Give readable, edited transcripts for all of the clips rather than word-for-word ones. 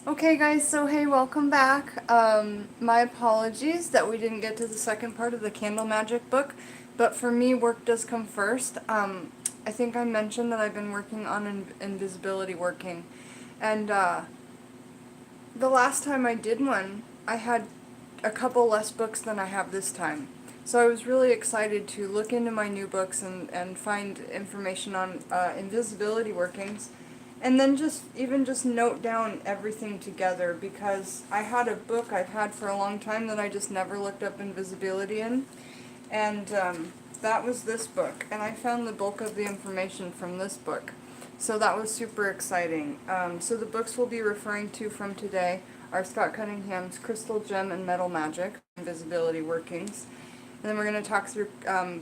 Okay guys, so hey, welcome back. My apologies that we didn't get to the second part of the Candle Magic book, but for me, work does come first. I think I mentioned that I've been working on invisibility working, and the last time I did one, I had a couple less books than I have this time. So I was really excited to look into my new books and find information on invisibility workings. And then just note down everything together, because I had a book I've had for a long time that I just never looked up invisibility in. And that was this book. And I found the bulk of the information from this book. So that was super exciting. So the books we'll be referring to from today are Scott Cunningham's Crystal, Gem, and Metal Magic, Invisibility Workings. And then we're going to talk through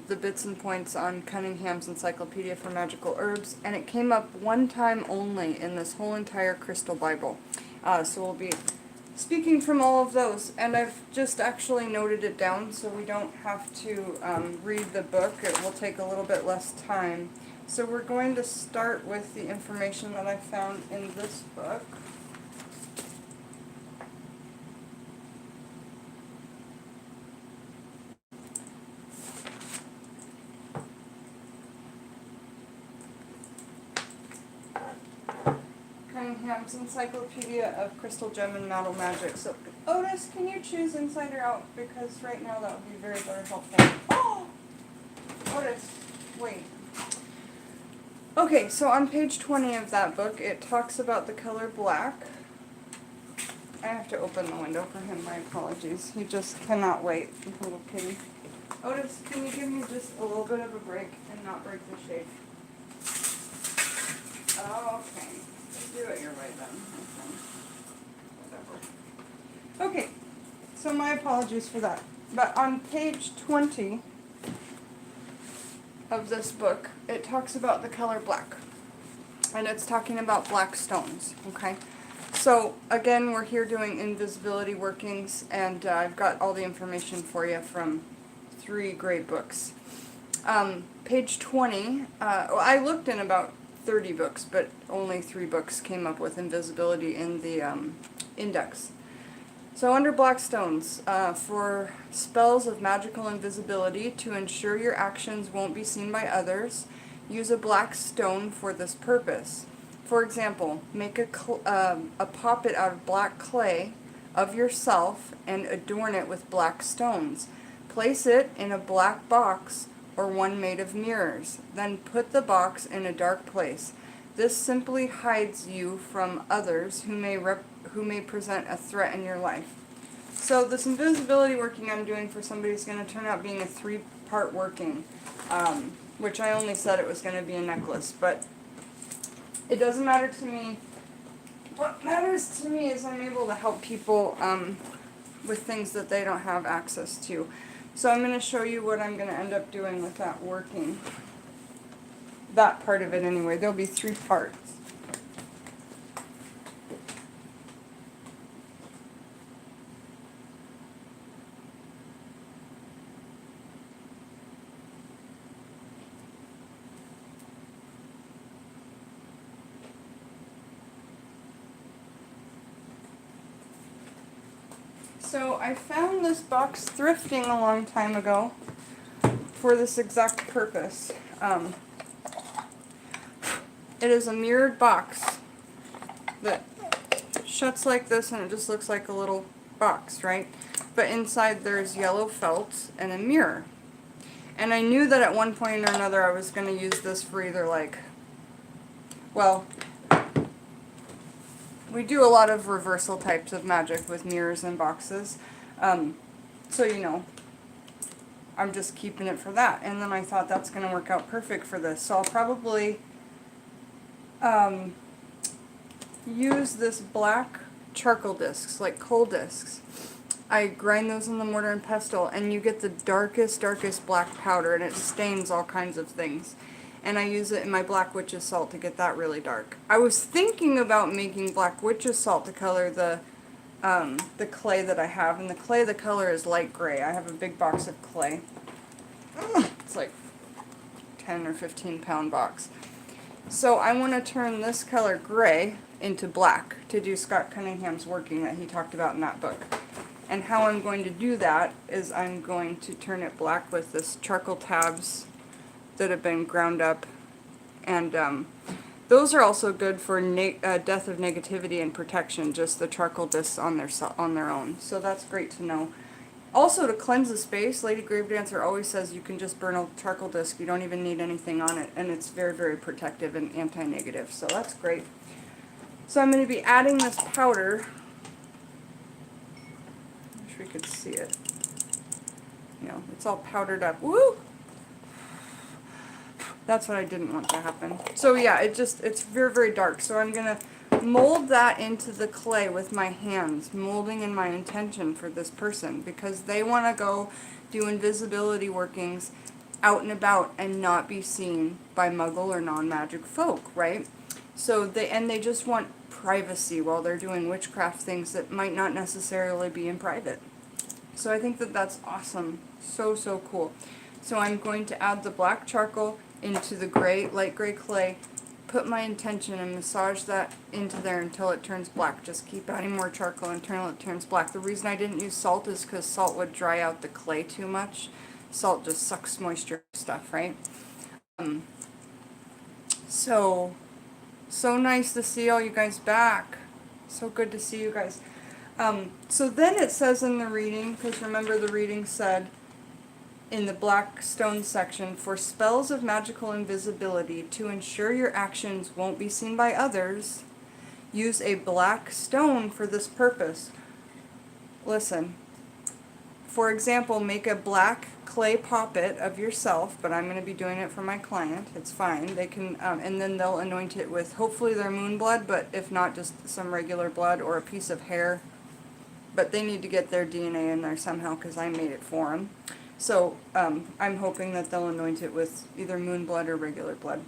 the bits and points on Cunningham's Encyclopedia for Magical Herbs. And it came up one time only in this whole entire Crystal Bible. So we'll be speaking from all of those. And I've just actually noted it down so we don't have to read the book. It will take a little bit less time. So we're going to start with the information that I found in this book. Cunningham's Encyclopedia of Crystal, Gem, and Metal Magic. So, Otis, can you choose inside or out? Because right now that would be very, very helpful. Oh! Otis, wait. Okay, so on page 20 of that book, it talks about the color black. I have to open the window for him, my apologies. He just cannot wait, little kitty. Otis, can you give me just a little bit of a break and not break the shade? Okay. Do it your way then. Whatever. Okay, so my apologies for that. But on page 20 of this book, it talks about the color black. And it's talking about black stones, okay? So, again, we're here doing invisibility workings, and I've got all the information for you from 3 great books. Page 20, well, I looked in about 30 books, but only 3 books came up with invisibility in the index. So under black stones, for spells of magical invisibility, to ensure your actions won't be seen by others, use a black stone for this purpose. For example, make a poppet out of black clay of yourself and adorn it with black stones. Place it in a black box or one made of mirrors. Then put the box in a dark place. This simply hides you from others who may present a threat in your life. So this invisibility working I'm doing for somebody is going to turn out being a 3-part working, which I only said it was going to be a necklace, but it doesn't matter to me. What matters to me is I'm able to help people with things that they don't have access to. So I'm going to show you what I'm going to end up doing with that working. That part of it anyway. There'll be 3 parts. So I found this box thrifting a long time ago for this exact purpose. It is a mirrored box that shuts like this, and it just looks like a little box, right? But inside there's yellow felt and a mirror. And I knew that at one point or another I was going to use this for either, like, well, we do a lot of reversal types of magic with mirrors and boxes. So, you know, I'm just keeping it for that. And then I thought that's going to work out perfect for this. So I'll probably use this black charcoal discs, like coal discs. I grind those in the mortar and pestle, and you get the darkest, darkest black powder, and it stains all kinds of things. And I use it in my black witch's salt to get that really dark. I was thinking about making black witch's salt to color the clay that I have, and the clay, the color is light gray. I have a big box of clay. It's like 10 or 15 pound box. So I want to turn this color gray into black to do Scott Cunningham's working that he talked about in that book. And how I'm going to do that is I'm going to turn it black with this charcoal tabs that have been ground up. And those are also good for death of negativity and protection, just the charcoal discs on their own. So that's great to know. Also, to cleanse the space, Lady Gravedancer always says you can just burn a charcoal disc. You don't even need anything on it. And it's very, very protective and anti-negative. So that's great. So I'm going to be adding this powder. I wish we could see it. You know, it's all powdered up. Woo! That's what I didn't want to happen. So yeah, it's very, very dark. So I'm going to mold that into the clay with my hands, molding in my intention for this person, because they want to go do invisibility workings out and about and not be seen by muggle or non-magic folk, right? So they just want privacy while they're doing witchcraft things that might not necessarily be in private. So I think that that's awesome. So, so cool. So I'm going to add the black charcoal into the gray, light gray clay, put my intention and massage that into there until it turns black. Just keep adding more charcoal until it turns black. The reason I didn't use salt is because salt would dry out the clay too much. Salt just sucks moisture stuff, right? So nice to see all you guys back. So good to see you guys. So then it says in the reading, because remember the reading said, in the black stone section, for spells of magical invisibility, to ensure your actions won't be seen by others, use a black stone for this purpose. Listen, for example, make a black clay poppet of yourself, but I'm going to be doing it for my client. It's fine. They can, and then they'll anoint it with hopefully their moon blood, but if not, just some regular blood or a piece of hair. But they need to get their DNA in there somehow because I made it for them. So I'm hoping that they'll anoint it with either moon blood or regular blood.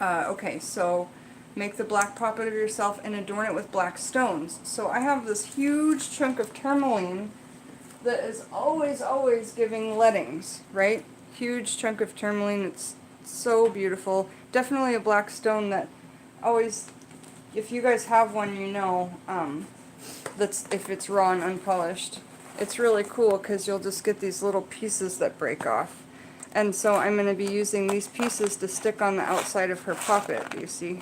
Okay, so make the black poppet of yourself and adorn it with black stones. So I have this huge chunk of tourmaline that is always, always giving lettings, right? Huge chunk of tourmaline. It's so beautiful. Definitely a black stone that always, if you guys have one, you know, that's if it's raw and unpolished. It's really cool because you'll just get these little pieces that break off. And so I'm going to be using these pieces to stick on the outside of her poppet, you see.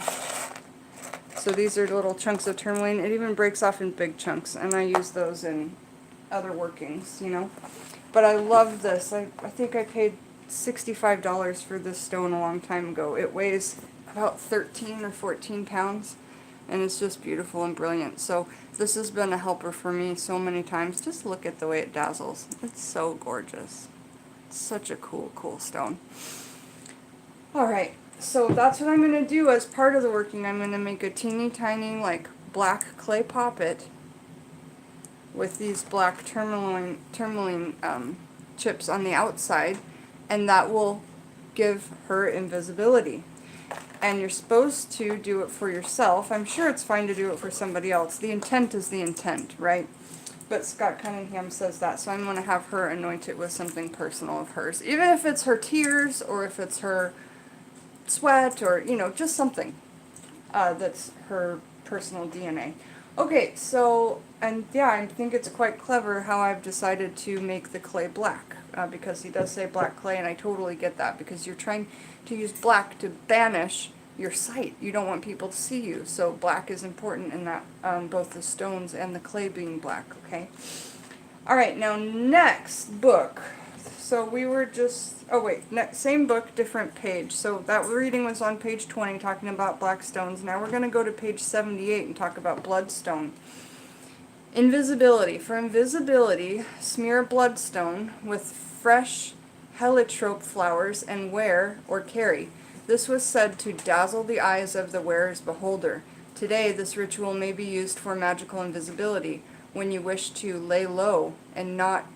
So these are little chunks of tourmaline. It even breaks off in big chunks, and I use those in other workings, you know. But I love this. I think I paid $65 for this stone a long time ago. It weighs about 13 or 14 pounds. And it's just beautiful and brilliant. So this has been a helper for me so many times. Just look at the way it dazzles. It's so gorgeous. It's such a cool, cool stone. Alright, so that's what I'm going to do as part of the working. I'm going to make a teeny tiny like black clay poppet with these black tourmaline chips on the outside. And that will give her invisibility. And you're supposed to do it for yourself. I'm sure it's fine to do it for somebody else. The intent is the intent, right? But Scott Cunningham says that, so I'm going to have her anoint it with something personal of hers. Even if it's her tears, or if it's her sweat, or, you know, just something that's her personal DNA. Okay, so, and yeah, I think it's quite clever how I've decided to make the clay black. Because he does say black clay, and I totally get that, because you're trying to use black to banish your sight. You don't want people to see you, so black is important in that, both the stones and the clay being black, okay? Alright, now next book. So we were just, oh wait, same book, different page. So that reading was on page 20, talking about black stones. Now we're going to go to page 78 and talk about bloodstone. Invisibility. For invisibility, smear bloodstone with fresh heliotrope flowers and wear or carry. This was said to dazzle the eyes of the wearer's beholder. Today, this ritual may be used for magical invisibility when you wish to lay low and not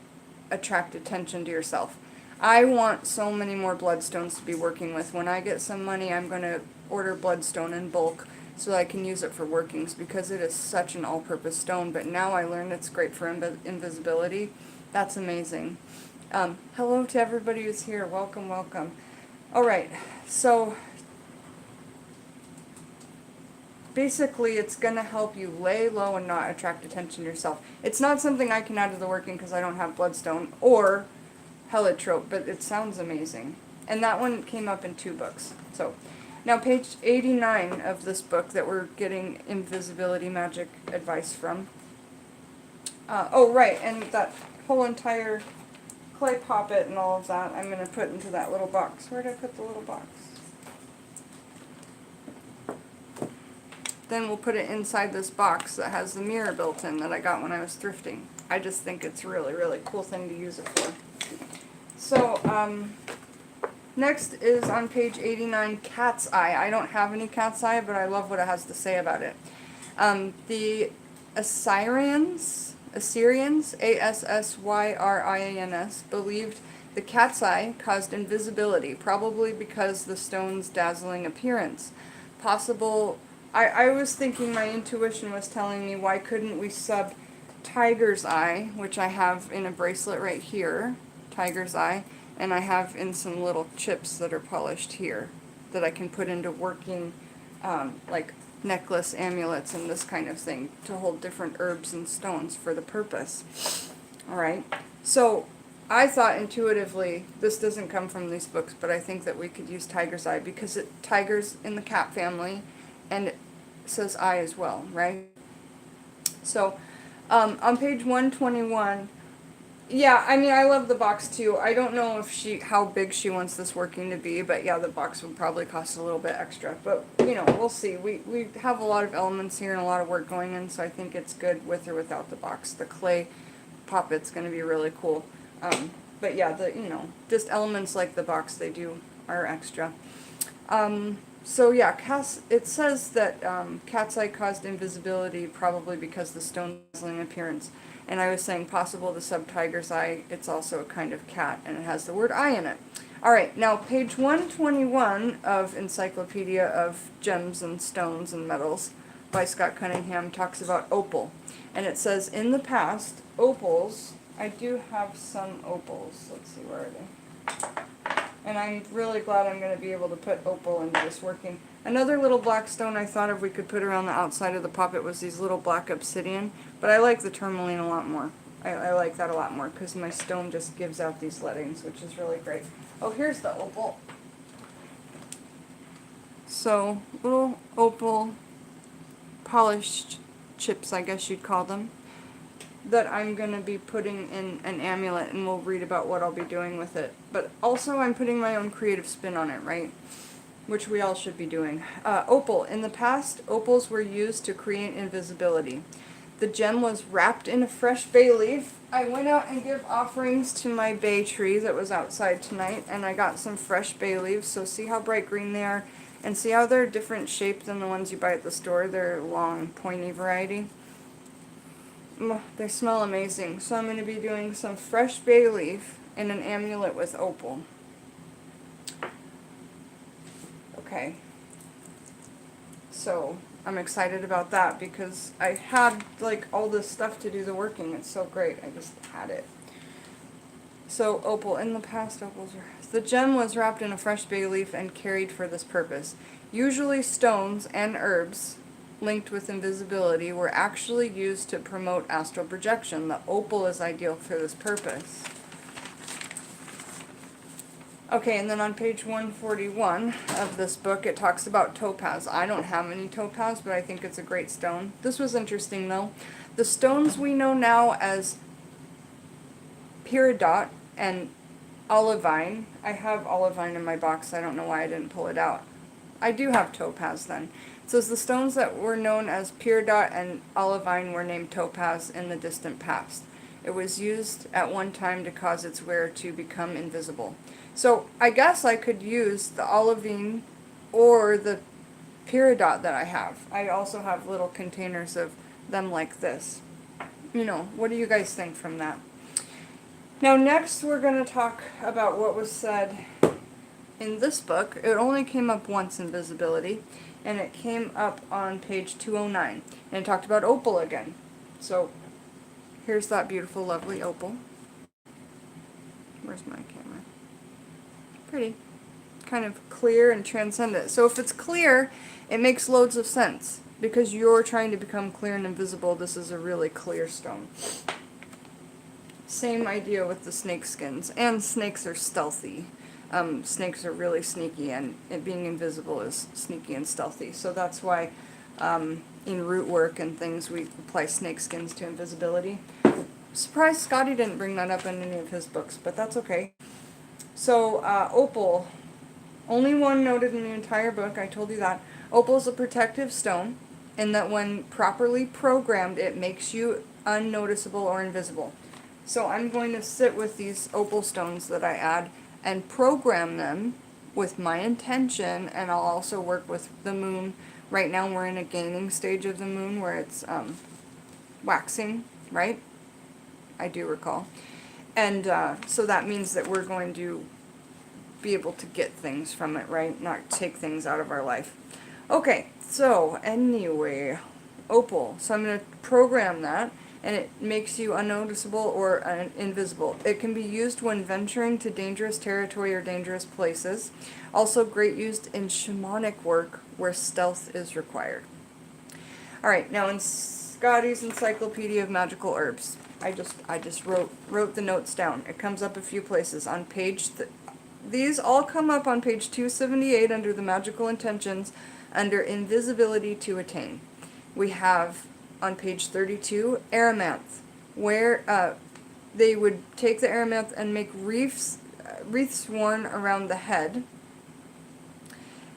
attract attention to yourself. I want so many more bloodstones to be working with. When I get some money, I'm going to order bloodstone in bulk so I can use it for workings, because it is such an all-purpose stone. But now I learned it's great for invisibility. That's amazing. Hello to everybody who's here. Welcome, welcome. Alright, so basically it's going to help you lay low and not attract attention to yourself. It's not something I can add to the working because I don't have bloodstone or heliotrope, but it sounds amazing. And that one came up in 2 books. So now page 89 of this book that we're getting invisibility magic advice from. Oh, right, and that whole entire clay poppet and all of that I'm going to put into that little box. Where did I put the little box? Then we'll put it inside this box that has the mirror built in that I got when I was thrifting. I just think it's a really, really cool thing to use it for. So, next is on page 89, Cat's Eye. I don't have any Cat's Eye, but I love what it has to say about it. The Assyrians, Assyrians, believed the cat's eye caused invisibility, probably because the stone's dazzling appearance. I was thinking, my intuition was telling me, why couldn't we sub tiger's eye, which I have in a bracelet right here, tiger's eye, and I have in some little chips that are polished here that I can put into working, like necklace, amulets, and this kind of thing to hold different herbs and stones for the purpose. Alright, so I thought intuitively, this doesn't come from these books, but I think that we could use tiger's eye because tiger's in the cat family, and it says eye as well, right? So, on page 121, yeah, I mean, I love the box too. I don't know if how big she wants this working to be, but yeah, the box would probably cost a little bit extra. But, you know, we'll see. We have a lot of elements here and a lot of work going in, so I think it's good with or without the box. The clay poppet's going to be really cool. But yeah, just elements like the box are extra. So yeah, it says that cat's eye caused invisibility probably because the stone's dazzling appearance. And I was saying possible the sub-tiger's eye, it's also a kind of cat, and it has the word eye in it. Alright, now page 121 of Encyclopedia of Gems and Stones and Metals by Scott Cunningham talks about opal. And it says, in the past, opals, I do have some opals, let's see, where are they? And I'm really glad I'm going to be able to put opal into this working. Another little black stone I thought of we could put around the outside of the poppet was these little black obsidian, but I like the tourmaline a lot more. I like that a lot more because my stone just gives out these lettings, which is really great. Oh, here's the opal. So, little opal polished chips, I guess you'd call them, that I'm going to be putting in an amulet, and we'll read about what I'll be doing with it. But also I'm putting my own creative spin on it, right? Which we all should be doing. Opal. In the past, opals were used to create invisibility. The gem was wrapped in a fresh bay leaf. I went out and gave offerings to my bay tree that was outside tonight, and I got some fresh bay leaves, so see how bright green they are, and see how they're different shape than the ones you buy at the store. They're long, pointy variety. They smell amazing. So I'm going to be doing some fresh bay leaf and an amulet with opal. Okay. So I'm excited about that because I had like all this stuff to do the working. It's so great. I just had it. So opal. In the past, the gem was wrapped in a fresh bay leaf and carried for this purpose. Usually stones and herbs linked with invisibility were actually used to promote astral projection. The opal is ideal for this purpose. Okay, and then on page 141 of this book, it talks about topaz. I don't have any topaz, but I think it's a great stone. This was interesting, though. The stones we know now as peridot and olivine. I have olivine in my box. I don't know why I didn't pull it out. I do have topaz, then. It says the stones that were known as peridot and olivine were named topaz in the distant past. It was used at one time to cause its wearer to become invisible. So I guess I could use the olivine or the peridot that I have. I also have little containers of them like this. You know, what do you guys think from that? Now next we're going to talk about what was said in this book. It only came up once in Visibility, and it came up on page 209, and it talked about opal again. So here's that beautiful, lovely opal. Where's my camera? Pretty. Kind of clear and transcendent. So if it's clear, it makes loads of sense. because you're trying to become clear and invisible, this is a really clear stone. Same idea with the snake skins. And snakes are stealthy. Snakes are really sneaky, and it being invisible is sneaky and stealthy. So that's why in root work and things we apply snake skins to invisibility. Surprised Scotty didn't bring that up in any of his books, but that's okay. So opal, only one noted in the entire book, I told you that. Opal is a protective stone, in that when properly programmed, it makes you unnoticeable or invisible. So I'm going to sit with these opal stones that I add and program them with my intention, and I'll also work with the moon. Right now we're in a gaining stage of the moon where it's waxing, right? I do recall. And so that means that we're going to be able to get things from it, right? Not take things out of our life. Okay, so anyway, opal. So I'm going to program that, and it makes you unnoticeable or invisible. It can be used when venturing to dangerous territory or dangerous places. Also great used in shamanic work where stealth is required. Alright, now in Scotty's Encyclopedia of Magical Herbs, I just wrote the notes down. It comes up a few places. On page... These all come up on page 278 under the Magical Intentions, under Invisibility to Attain. We have on page 32 Aramanth, where they would take the Aramanth and make wreaths worn around the head,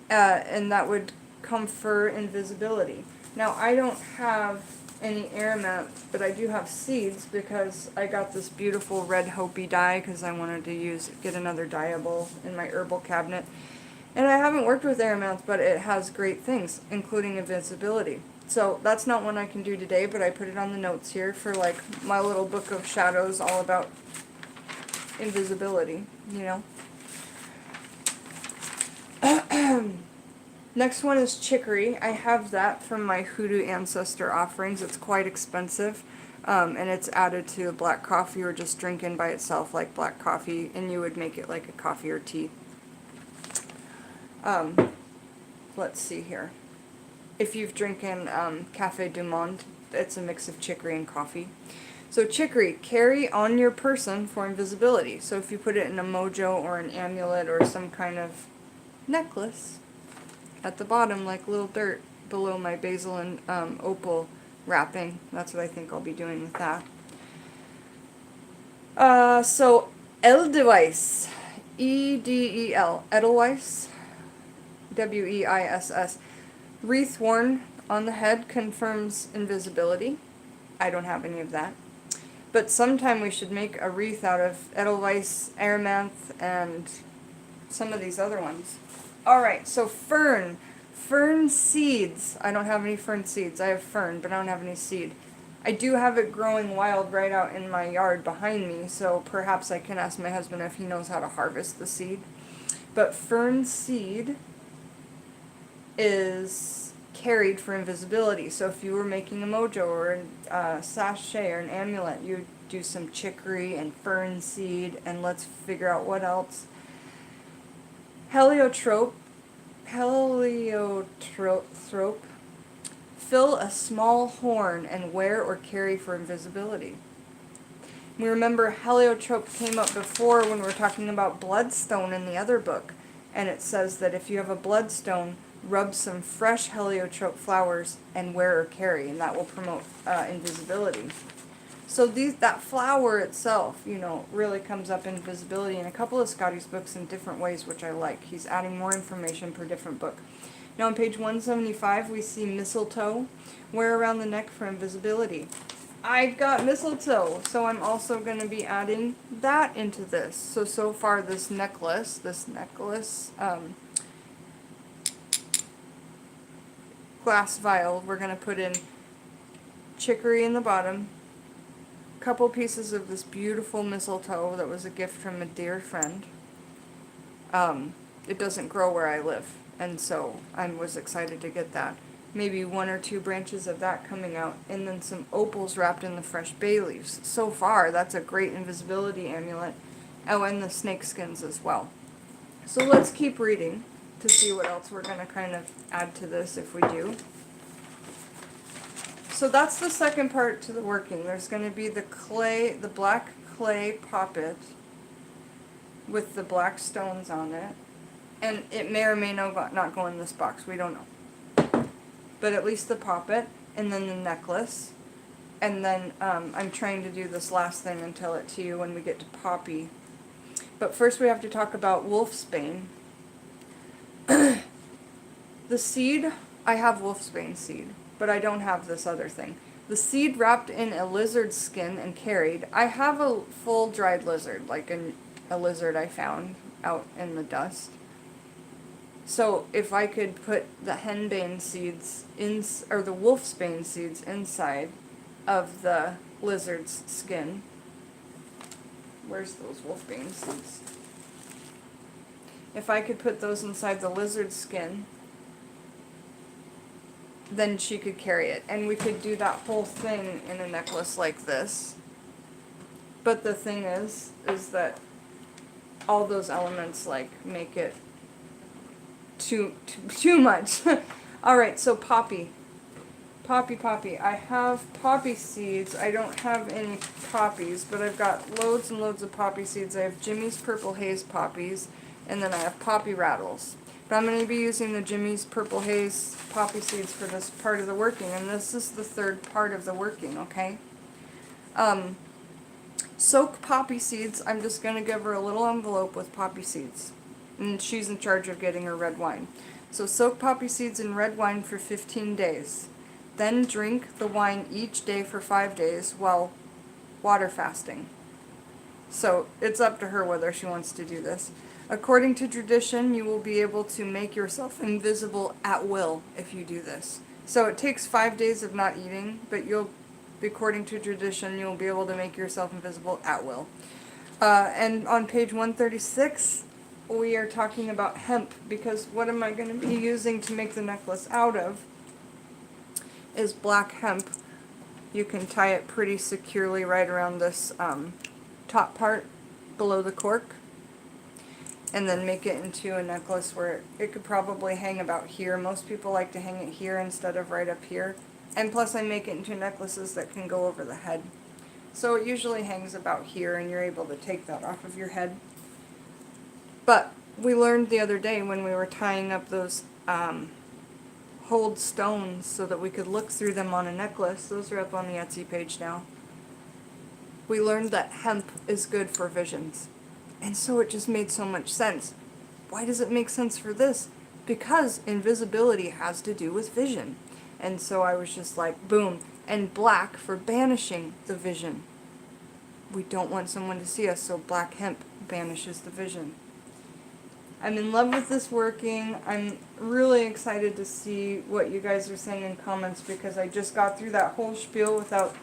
and that would confer invisibility. Now I don't have any Aramanth, but I do have seeds because I got this beautiful red Hopi dye because I wanted to get another dyeable in my herbal cabinet. And I haven't worked with Aramanth, but it has great things, including invisibility. So that's not one I can do today, but I put it on the notes here for like my little book of shadows all about invisibility, you know. Next one is chicory. I have that from my Hoodoo Ancestor offerings. It's quite expensive, and it's added to black coffee or just drinking by itself like black coffee, and you would make it like a coffee or tea. Let's see here. If you've drinking Café du Monde, it's a mix of chicory and coffee. So chicory, carry on your person for invisibility. So if you put it in a mojo or an amulet or some kind of necklace, at the bottom, like little dirt below my basil and opal wrapping. That's what I think I'll be doing with that. So Edelweiss, E-D-E-L, Edelweiss, W-E-I-S-S. Wreath worn on the head confirms invisibility. I don't have any of that. But sometime we should make a wreath out of Edelweiss, Aramanth, and some of these other ones. Alright, so fern. Fern seeds. I don't have any fern seeds. I have fern, but I don't have any seed. I do have it growing wild right out in my yard behind me, so perhaps I can ask my husband if he knows how to harvest the seed. But fern seed is carried for invisibility. So if you were making a mojo or a sachet or an amulet, you would do some chicory and fern seed, and let's figure out what else. Heliotrope. Fill a small horn and wear or carry for invisibility. We remember heliotrope came up before when we were talking about bloodstone in the other book, and it says that if you have a bloodstone, rub some fresh heliotrope flowers and wear or carry, and that will promote invisibility. So that flower itself, you know, really comes up in invisibility in a couple of Scotty's books in different ways, which I like. He's adding more information per different book. Now on page 175 we see mistletoe, wear around the neck for invisibility. I've got mistletoe, so I'm also going to be adding that into this. So far this necklace, glass vial, we're going to put in chicory in the bottom, couple pieces of this beautiful mistletoe that was a gift from a dear friend. It doesn't grow where I live, and so I was excited to get that. Maybe 1 or 2 branches of that coming out, and then some opals wrapped in the fresh bay leaves. So far, that's a great invisibility amulet. Oh, and the snake skins as well. So let's keep reading to see what else we're going to kind of add to this if we do. So that's the second part to the working. There's going to be the clay, the black clay poppet with the black stones on it. And it may or may not go in this box. We don't know. But at least the poppet, and then the necklace. And then I'm trying to do this last thing and tell it to you when we get to Poppy. But first we have to talk about wolfsbane. The seed, I have wolfsbane seed, but I don't have this other thing. The seed wrapped in a lizard skin and carried. I have a full dried lizard, like a lizard I found out in the dust. So if I could put the henbane seeds or the wolfsbane seeds inside of the lizard's skin. Where's those wolfbane seeds? If I could put those inside the lizard's skin, then she could carry it. And we could do that whole thing in a necklace like this. But the thing is that all those elements like make it too much. Alright, so Poppy. Poppy. I have poppy seeds. I don't have any poppies, but I've got loads and loads of poppy seeds. I have Jimmy's Purple Haze poppies, and then I have poppy rattles. But I'm going to be using the Jimmy's Purple Haze poppy seeds for this part of the working, and this is the third part of the working, okay? Soak poppy seeds. I'm just going to give her a little envelope with poppy seeds, and she's in charge of getting her red wine. So soak poppy seeds in red wine for 15 days. Then drink the wine each day for 5 days while water fasting. So it's up to her whether she wants to do this. According to tradition, you will be able to make yourself invisible at will if you do this. So it takes 5 days of not eating, but according to tradition, you'll be able to make yourself invisible at will. And on page 136, we are talking about hemp, because what am I going to be using to make the necklace out of is black hemp. You can tie it pretty securely right around this top part below the cork, and then make it into a necklace where it could probably hang about here. Most people like to hang it here instead of right up here. And plus I make it into necklaces that can go over the head. So it usually hangs about here, and you're able to take that off of your head. But we learned the other day when we were tying up those hold stones so that we could look through them on a necklace. Those are up on the Etsy page now. We learned that hemp is good for visions. And so it just made so much sense. Why does it make sense for this? Because invisibility has to do with vision. And so I was just like, boom. And black for banishing the vision. We don't want someone to see us, so black hemp banishes the vision. I'm in love with this working. I'm really excited to see what you guys are saying in comments, because I just got through that whole spiel without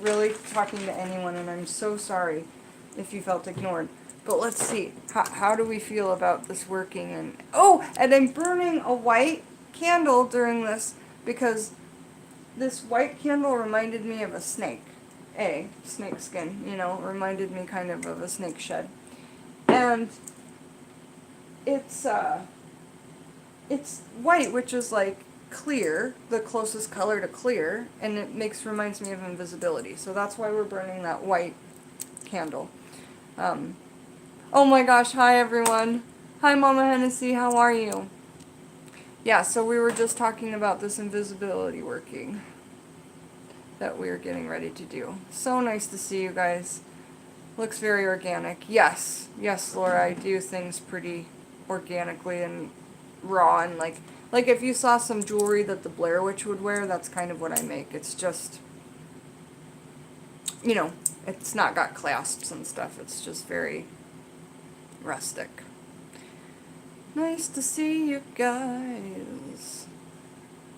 really talking to anyone, and I'm so sorry if you felt ignored. But let's see. How do we feel about this working? And I'm burning a white candle during this, because this white candle reminded me of a snake. Snake skin, reminded me kind of a snake shed. And it's white, which is like clear, the closest color to clear, and it reminds me of invisibility. So that's why we're burning that white candle. Oh my gosh, hi everyone. Hi Mama Hennessy, how are you? Yeah, so we were just talking about this invisibility working that we're getting ready to do. So nice to see you guys. Looks very organic. Yes, Laura, I do things pretty organically and raw, and like if you saw some jewelry that the Blair Witch would wear, that's kind of what I make. It's just, it's not got clasps and stuff. It's just very rustic. Nice to see you guys.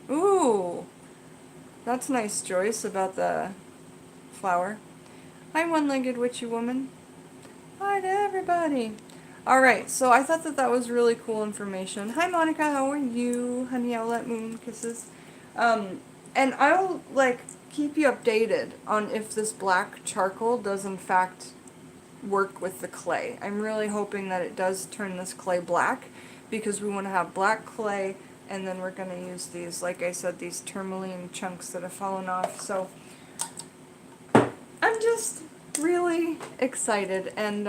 Ooh, that's nice, Joyce, about the flower. Hi, one-legged witchy woman. Hi to everybody. Alright, so I thought that was really cool information. Hi, Monica, how are you? Honey Owlet Moon Kisses. And I'll, keep you updated on if this black charcoal does, in fact, work with the clay. I'm really hoping that it does turn this clay black, because we want to have black clay And then we're going to use these, like I said, these tourmaline chunks that have fallen off. So I'm just really excited, and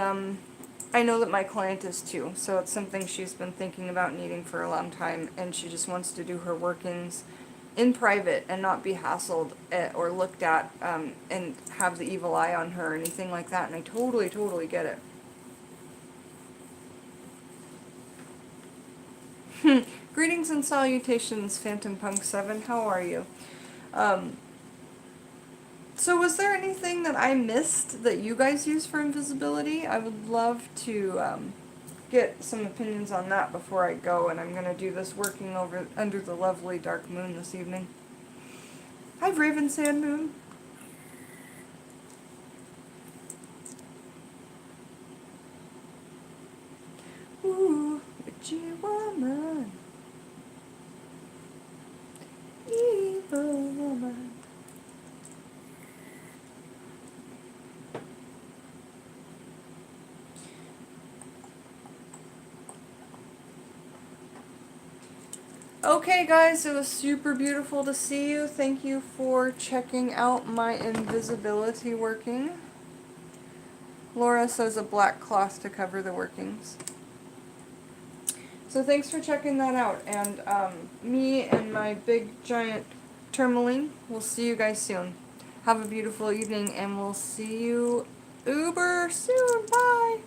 I know that my client is too. So it's something she's been thinking about needing for a long time, and she just wants to do her workings in private and not be hassled or looked at and have the evil eye on her or anything like that. And I totally, totally get it. Greetings and salutations, Phantom Punk 7. How are you? So was there anything that I missed that you guys use for invisibility? I would love to get some opinions on that before I go, and I'm going to do this working over under the lovely dark moon this evening. Hi, Raven Sand Moon. Ooh, witchy woman. Evil woman. Okay guys, it was super beautiful to see you. Thank you for checking out my invisibility working. Laura says a black cloth to cover the workings. So thanks for checking that out. And me and my big giant tourmaline, we'll see you guys soon. Have a beautiful evening, and we'll see you uber soon. Bye!